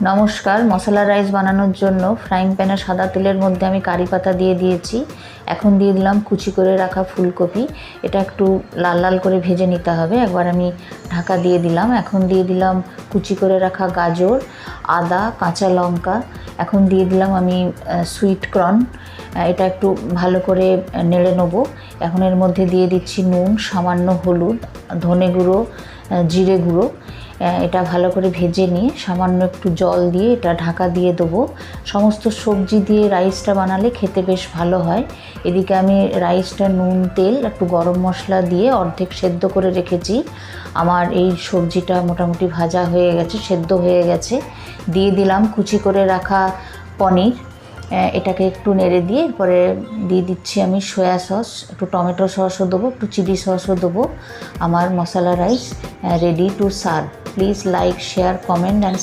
নমস্কার। মশলা রাইস বানানোর জন্য ফ্রাইং প্যানে সাদা তেলের মধ্যে আমি কারি পাতা দিয়ে দিয়েছি। এখন দিয়ে দিলাম কুচি করে রাখা ফুলকপি। এটা একটু লাল লাল করে ভেজে নিতে হবে। একবার আমি ঢাকা দিয়ে দিলাম। এখন দিয়ে দিলাম কুচি করে রাখা গাজর, আদা, কাঁচা লঙ্কা। এখন দিয়ে দিলাম আমি সুইট কর্ন। এটা একটু ভালো করে নেড়ে নেবো। এখন এর মধ্যে দিয়ে দিচ্ছি নুন, সামান্য হলুদ, ধনে গুঁড়ো, জিরে গুঁড়ো। এটা ভালো করে ভেজে নিয়ে সামান্য একটু জল দিয়ে এটা ঢাকা দিয়ে দেবো। সমস্ত সবজি দিয়ে রাইসটা বানালে খেতে বেশ ভালো হয়। এদিকে আমি রাইসটা নুন, তেল, একটু গরম মশলা দিয়ে অর্ধেক সেদ্ধ করে রেখেছি। আমার এই সবজিটা মোটামুটি ভাজা হয়ে গেছে, সেদ্ধ হয়ে গেছে। দিয়ে দিলাম কুচি করে রাখা পনির। এটাকে একটু নেড়ে দিয়ে এরপরে দিয়ে দিচ্ছি আমি সয়া সস, একটু টমেটো সসও দেবো, একটু চিলি সসও দেবো। আমার masala rice ready to serve. Please like, share, comment and